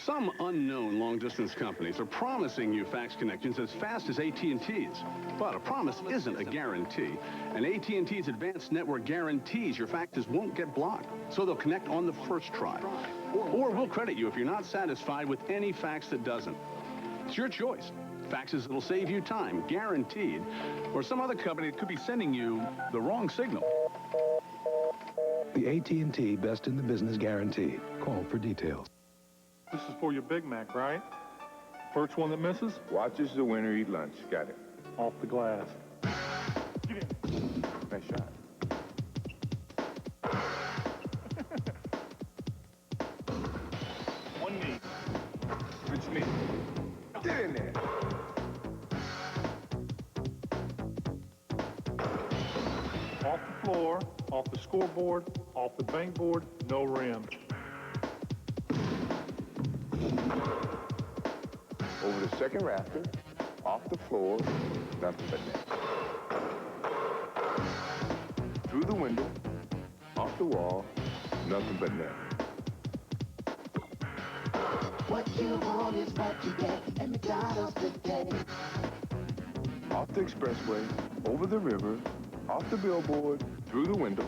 Some unknown long-distance companies are promising you fax connections as fast as AT&T's. But a promise isn't a guarantee. And AT&T's advanced network guarantees your faxes won't get blocked, so they'll connect on the first try. Or we'll credit you if you're not satisfied with any fax that doesn't. It's your choice. Faxes that'll save you time, guaranteed. Or some other company that could be sending you the wrong signal. The AT&T Best in the Business Guarantee. Call for details. This is for your Big Mac, right? First one that misses? Watches the winner eat lunch. Got it. Off the glass. Get in. Nice shot. One knee. It's me. Get in there. Off the floor, off the scoreboard, off the bank board, no rim. Over the second rafter, off the floor, nothing but net. Through the window, off the wall, nothing but net. What you want is what you get at McDonald's today. Off the expressway, over the river, off the billboard, through the window,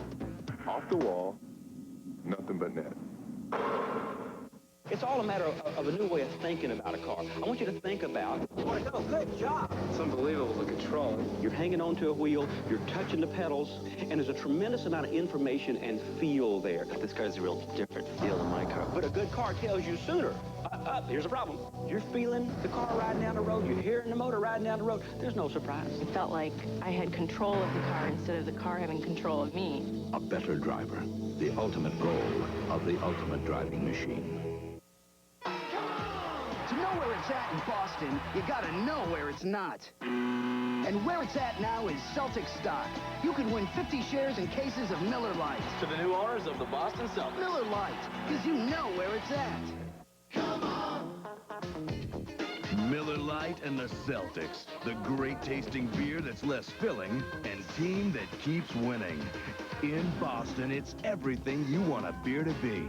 off the wall, nothing but net. It's all a matter of a new way of thinking about a car. I want you to think about, good job. It's unbelievable the control. You're hanging onto a wheel, you're touching the pedals, and there's a tremendous amount of information and feel there. This car's a real different feel than my car. But a good car tells you sooner. Here's a problem. You're feeling the car riding down the road, you're hearing the motor riding down the road. There's no surprise. It felt like I had control of the car instead of the car having control of me. A better driver. The ultimate goal of the ultimate driving machine. To know where it's at in Boston, you gotta know where it's not. And where it's at now is Celtics stock. You can win 50 shares in cases of Miller Lite. To the new owners of the Boston Celtics. Miller Lite, because you know where it's at. Come on! Miller Lite and the Celtics. The great tasting beer that's less filling and team that keeps winning. In Boston, it's everything you want a beer to be.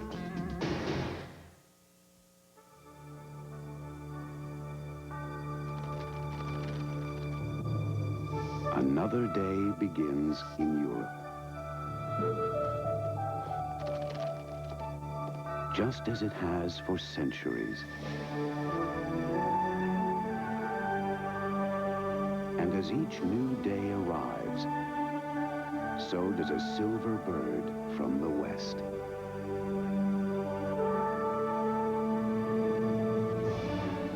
Another day begins in Europe. Just as it has for centuries. And as each new day arrives, so does a silver bird from the west.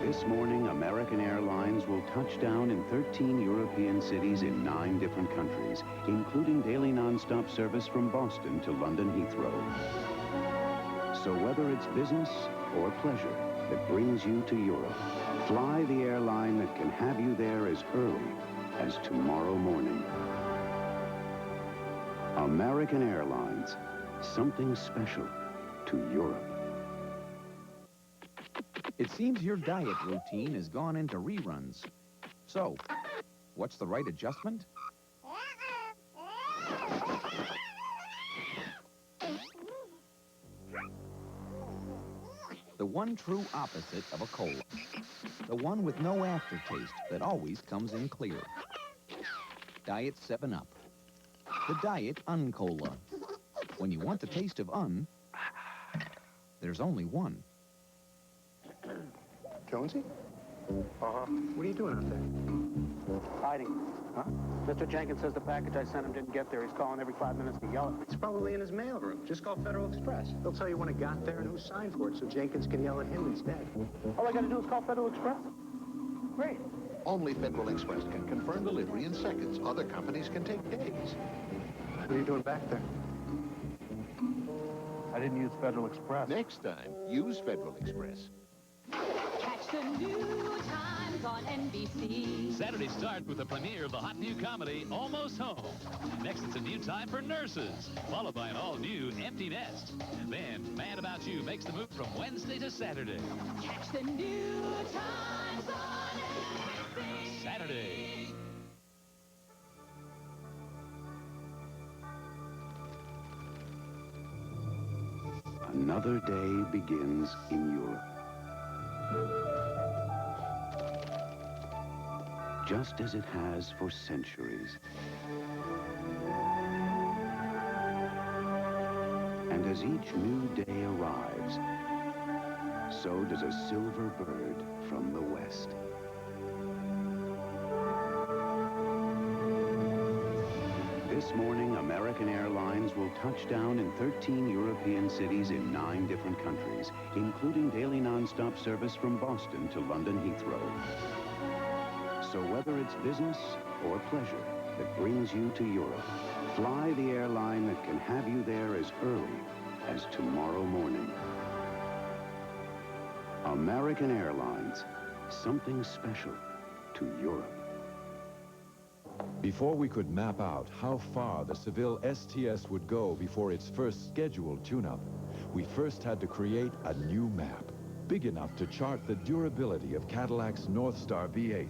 This morning, American Airlines will touch down in 13 European cities in 9 different countries, including daily nonstop service from Boston to London Heathrow. So whether it's business or pleasure that brings you to Europe, fly the airline that can have you there as early as tomorrow morning. American Airlines, something special to Europe. It seems your diet routine has gone into reruns. So, what's the right adjustment? The one true opposite of a cola. The one with no aftertaste that always comes in clear. Diet 7-Up. The Diet Un-Cola. When you want the taste of there's only one. Jonesy? Uh-huh. What are you doing out there? Hiding. Huh? Mr. Jenkins says the package I sent him didn't get there. He's calling every 5 minutes to yell at me. It's probably in his mailroom. Just call Federal Express. They'll tell you when it got there and who signed for it, so Jenkins can yell at him instead. All I gotta do is call Federal Express? Great. Only Federal Express can confirm delivery in seconds. Other companies can take days. What are you doing back there? I didn't use Federal Express. Next time, use Federal Express. Catch the new times on NBC. Saturday starts with the premiere of the hot new comedy, Almost Home. Next, it's a new time for Nurses, followed by an all-new Empty Nest. And then, Mad About You makes the move from Wednesday to Saturday. Catch the new times on NBC. Saturday. Another day begins in Europe. just as it has for centuries. And as each new day arrives, so does a silver bird from the west. This morning, American Airlines will touch down in 13 European cities in 9 different countries, including daily non-stop service from Boston to London Heathrow. So whether it's business or pleasure that brings you to Europe, fly the airline that can have you there as early as tomorrow morning. American Airlines, something special to Europe. Before we could map out how far the Seville STS would go before its first scheduled tune-up, we first had to create a new map, big enough to chart the durability of Cadillac's Northstar V8,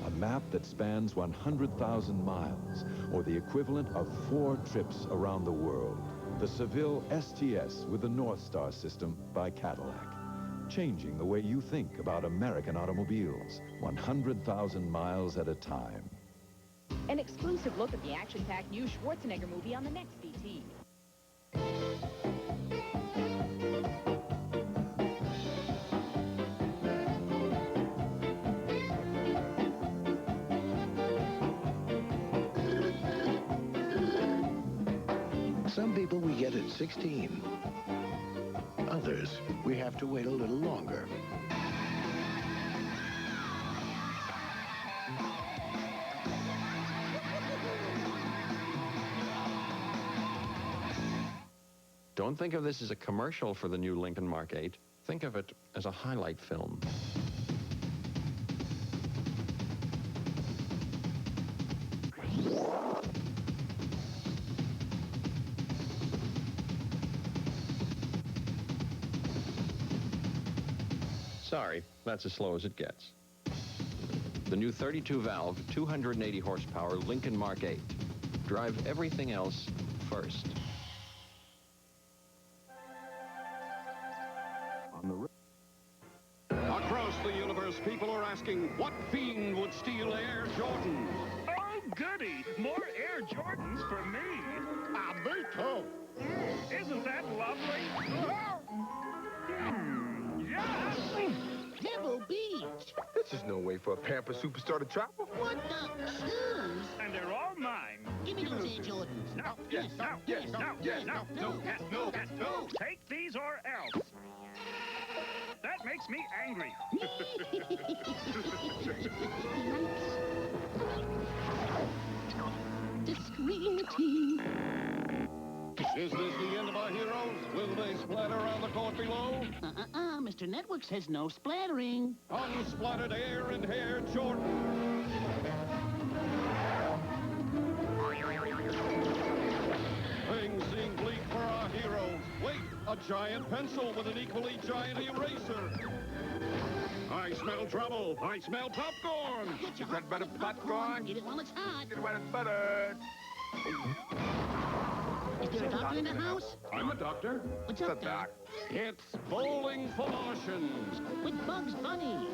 a map that spans 100,000 miles, or the equivalent of 4 trips around the world. The Seville STS with the Northstar system by Cadillac, changing the way you think about American automobiles, 100,000 miles at a time. An exclusive look at the action-packed new Schwarzenegger movie on the next BT. Some people we get at 16. Others, we have to wait a little longer. Don't think of this as a commercial for the new Lincoln Mark 8. Think of it as a highlight film. Sorry, that's as slow as it gets. The new 32-valve, 280 horsepower Lincoln Mark 8. Drive everything else first. Across the universe, people are asking, what fiend would steal Air Jordans? Oh, goody! More Air Jordans for me. Me too. Isn't that lovely? Yes! Pebble Beach. This is no way for a Pamper superstar to travel. What the shoes? And they're all mine. Give me those Air Jordans. No, yes, no, yes, no, yes, no, no, yes, no, yes, no. Take these or else. That makes me angry. The Scream Team. Is this the end of our heroes? Will they splatter on the court below? Mr. Network says no splattering. Unsplattered Air and Hair Jordan. Things seem bleak for our heroes. Wait, a giant pencil with an equally giant eraser. I smell trouble. I smell popcorn. Get your Red butter popcorn. Get it while it's hot. Get it when it's buttered. Is there a doctor in the house? I'm a doctor. What's up, Doc? It's bowling for Martians. With Bugs Bunny.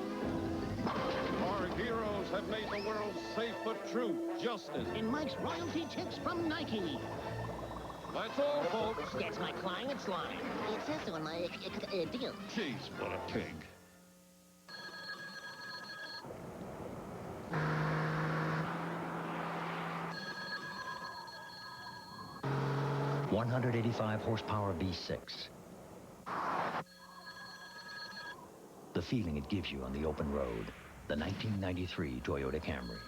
Our heroes have made the world safe for truth, justice. And Mike's royalty checks from Nike. That's all, folks. That's my client's line. It says so on my deal. Jeez, what a pig. .185 horsepower V6. The feeling it gives you on the open road. The 1993 Toyota Camry.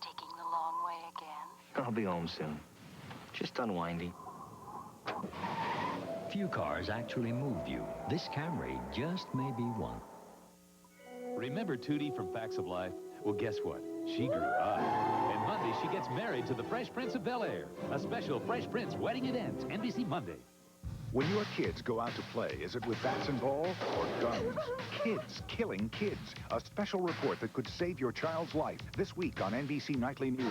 Taking the long way again? I'll be home soon. Just unwinding. Few cars actually move you. This Camry just may be one. Remember Tootie from Facts of Life? Well, guess what? She grew up. And Monday, she gets married to the Fresh Prince of Bel-Air. A special Fresh Prince wedding event, NBC Monday. When your kids go out to play, is it with bats and balls or guns? Kids killing kids. A special report that could save your child's life this week on NBC Nightly News.